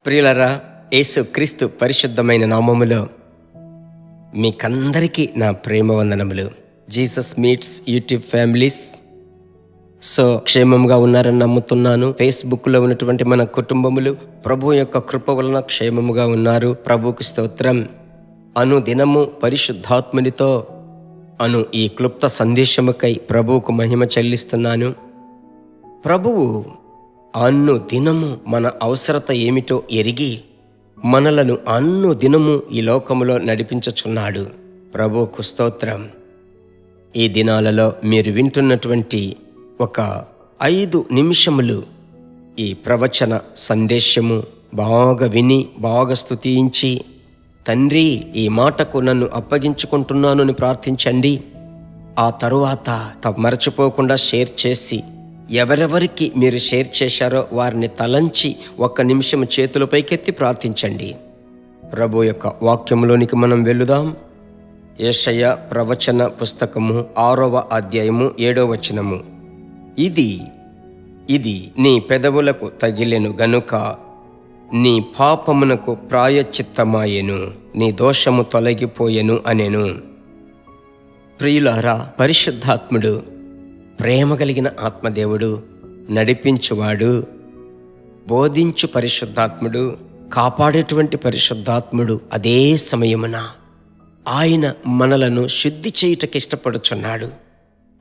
ప్రియులరా, యేసు క్రీస్తు పరిశుద్ధమైన నామములో మీకందరికీ నా ప్రేమ వందనములు. Jesus meets YouTube families. క్షేమంగా ఉన్నారని నమ్ముతున్నాను. ఫేస్బుక్లో ఉన్నటువంటి మన కుటుంబములు ప్రభు యొక్క కృప వలన క్షేమముగా ఉన్నారు. ప్రభువుకి స్తోత్రం. అనుదినము పరిశుద్ధాత్మునితో ఈ క్లుప్త సందేశముకై ప్రభువుకు మహిమ చెల్లిస్తున్నాను. ప్రభువు దినము మన అవసరత ఏమిటో ఎరిగి మనలను దినము ఈ లోకములో నడిపించుచున్నాడు. ప్రభువుకు స్తోత్రం. ఈ దినాలలో మీరు వింటున్నటువంటి ఒక 5 నిమిషములు ఈ ప్రవచన సందేశము బాగా విని బాగా స్తుతించి, తండ్రి ఈ మాటకు నన్ను అప్పగించుకుంటున్నాను అని ప్రార్థించండి. ఆ తరువాత మరచిపోకుండా షేర్ చేసి, ఎవరెవరికి మీరు షేర్ చేశారో వారిని తలంచి 1 నిమిషం చేతుల పైకెత్తి ప్రార్థించండి. ప్రభు యొక్క వాక్యంలోనికి మనం వెళుదాం. యెషయా ప్రవచన పుస్తకము 6వ అధ్యాయము 7వ వచనము. ఇది నీ పెదవులకు తగిలెను గనుక నీ పాపమునకు ప్రాయశ్చిత్తమాయెను, నీ దోషము తొలగిపోయెను అనెను. ప్రియులారా, పరిశుద్ధాత్ముడు ప్రేమ కలిగిన ఆత్మదేవుడు, నడిపించువాడు, బోధించు పరిశుద్ధాత్ముడు, కాపాడేటువంటి పరిశుద్ధాత్ముడు. అదే సమయమున ఆయన మనలను శుద్ధి చేయుటకు ఇష్టపడుచున్నాడు.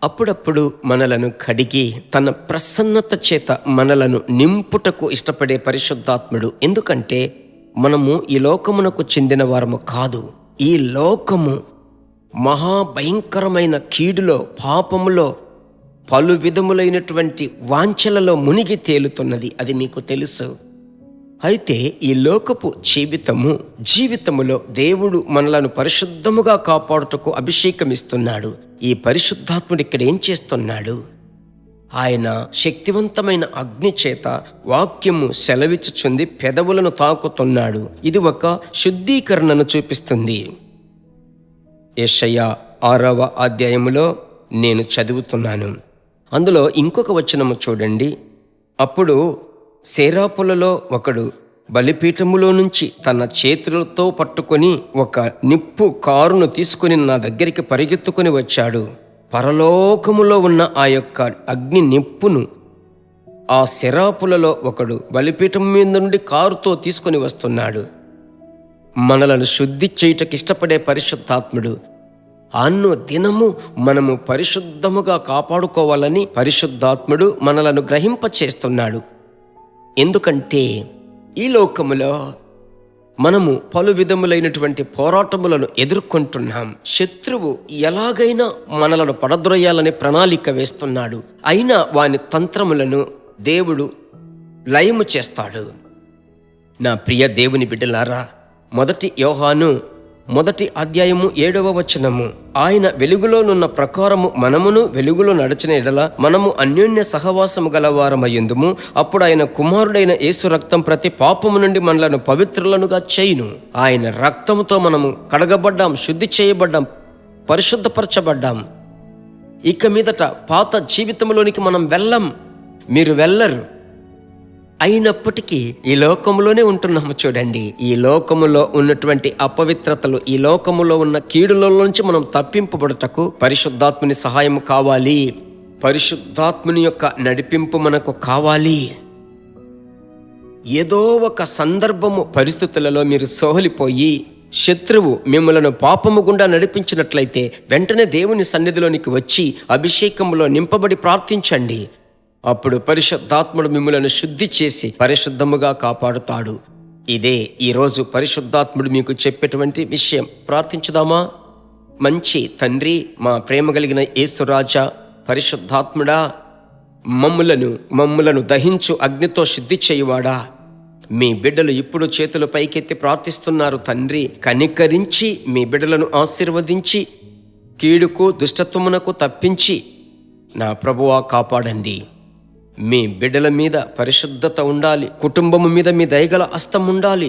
అప్పుడప్పుడు మనలను కడిగి తన ప్రసన్నత చేత మనలను నింపుటకు ఇష్టపడే పరిశుద్ధాత్ముడు. ఎందుకంటే మనము ఈ లోకమునకు చెందిన వారము కాదు. ఈ లోకము మహాభయంకరమైన కీడులో, పాపములో, పలు విధములైనటువంటి వాంఛలలో మునిగి తేలుతున్నది. అది మీకు తెలుసు. అయితే ఈ లోకపు జీవితములో దేవుడు మనలను పరిశుద్ధముగా కాపాడుటకు అభిషేకమిస్తున్నాడు. ఈ పరిశుద్ధాత్ముడు ఇక్కడ ఏం చేస్తున్నాడు? ఆయన శక్తివంతమైన అగ్ని చేత వాక్యము సెలవిచ్చుచుంది, పెదవులను తాకుతున్నాడు. ఇది ఒక శుద్ధీకరణను చూపిస్తుంది. యెషయా 6వ అధ్యాయములో నేను చదువుతున్నాను. అందులో ఇంకొక వచనము చూడండి. అప్పుడు సేరాపులలో ఒకడు బలిపీఠములో నుంచి తన చేతులతో పట్టుకొని ఒక నిప్పు కారును తీసుకుని నా దగ్గరికి పరిగెత్తుకొని వచ్చాడు. పరలోకములో ఉన్న ఆ యొక్క అగ్ని నిప్పును ఆ సెరాపులలో ఒకడు బలిపీఠం మీద నుండి కారుతో తీసుకొని వస్తున్నాడు. మనలను శుద్ధి చేయుటకు ఇష్టపడే పరిశుద్ధాత్ముడు దినము మనము పరిశుద్ధముగా కాపాడుకోవాలని పరిశుద్ధాత్ముడు మనలను గ్రహింపచేస్తున్నాడు. ఎందుకంటే ఈ లోకములో మనము పలు విధములైనటువంటి పోరాటములను ఎదుర్కొంటున్నాం. శత్రువు ఎలాగైనా మనలను పడద్రోయాలని ప్రణాళిక వేస్తున్నాడు. అయినా వాని తంత్రములను దేవుడు లయము చేస్తాడు. నా ప్రియ దేవుని బిడ్డలారా, 1 యోహాను 1వ అధ్యాయము 7వ వచనము. ఆయన వెలుగులోనున్న ప్రకారము మనమును వెలుగులో నడిచిన ఎడల మనము అన్యోన్య సహవాసము గలవారమయ్యుందుము. అప్పుడు ఆయన కుమారుడైన యేసు రక్తం ప్రతి పాపము నుండి మనలను పవిత్రులనుగా చేయును. ఆయన రక్తముతో మనము కడగబడ్డాం, శుద్ధి చేయబడ్డాం, పరిశుద్ధపరచబడ్డాం. ఇక మీదట పాత జీవితంలోనికి మనం మీరు వెళ్ళరు. అయినప్పటికీ ఈ లోకములోనే ఉంటున్నాము. చూడండి, ఈ లోకములో ఉన్నటువంటి అపవిత్రతలు, ఈ లోకములో ఉన్న కీడుల నుంచి మనం తప్పింపబడుటకు పరిశుద్ధాత్ముని సహాయం కావాలి. పరిశుద్ధాత్ముని యొక్క నడిపింపు మనకు కావాలి. ఏదో ఒక సందర్భము, పరిస్థితులలో మీరు సోహలిపోయి శత్రువు మిమ్మలను పాపము గుండా నడిపించినట్లయితే వెంటనే దేవుని సన్నిధిలోనికి వచ్చి అభిషేకములో నింపబడి ప్రార్థించండి. అప్పుడు పరిశుద్ధాత్ముడు మిమ్మలను శుద్ధి చేసి పరిశుద్ధముగా కాపాడుతాడు. ఇదే ఈరోజు పరిశుద్ధాత్ముడు మీకు చెప్పేటువంటి విషయం. ప్రార్థించుదామా? మంచి తండ్రి, మా ప్రేమ కలిగిన యేసురాజా, పరిశుద్ధాత్ముడా, మమ్ములను దహించు అగ్నితో శుద్ధి చేయువాడా, మీ బిడ్డలు ఇప్పుడు చేతులు పైకెత్తి ప్రార్థిస్తున్నారు. తండ్రి, కనికరించి మీ బిడ్డలను ఆశీర్వదించి కీడుకు, దుష్టత్వమునకు తప్పించి నా ప్రభువా కాపాడండి. మీ బిడ్డల మీద పరిశుద్ధత ఉండాలి. కుటుంబము మీద మీ దయగల హస్తం ఉండాలి.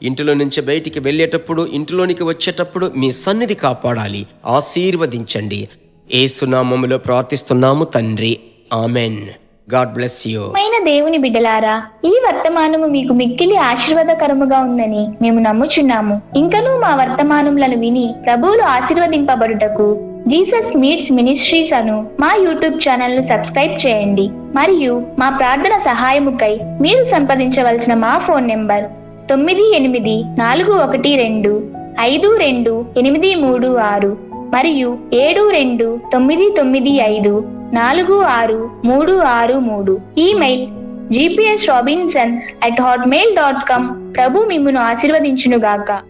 ఇంటిలో నుంచి బయటికి వెళ్ళేటప్పుడు, ఇంటిలోనికి వచ్చేటప్పుడు మీ సన్నిధి కాపాడాలి. ఆశీర్వదించండి. యేసు నామములో ప్రార్థిస్తున్నాము తండ్రి, ఆమెన్. God bless you. దేవుని బిడ్డలారా, ఈ వర్తమానము మీకు మిక్కిలి ఆశీర్వాదకరముగా ఉందని మేము నమ్ముచున్నాము. ఇంకనూ మా వర్తమానములను విని ప్రభువులు ఆశీర్వదింపబడుటకు జీసస్ మీట్స్ మినిస్ట్రీస్ అను మా యూట్యూబ్ ఛానల్ ను సబ్స్క్రైబ్ చేయండి. మరియు మా ప్రార్థన సహాయముకై మీరు సంప్రదించవలసిన మా ఫోన్ నెంబర్ 9841425236 మరియు 7299546363. Email gpsrobinson@hotmail.com. ప్రభు మిమ్మును ఆశీర్వదించునుగాక.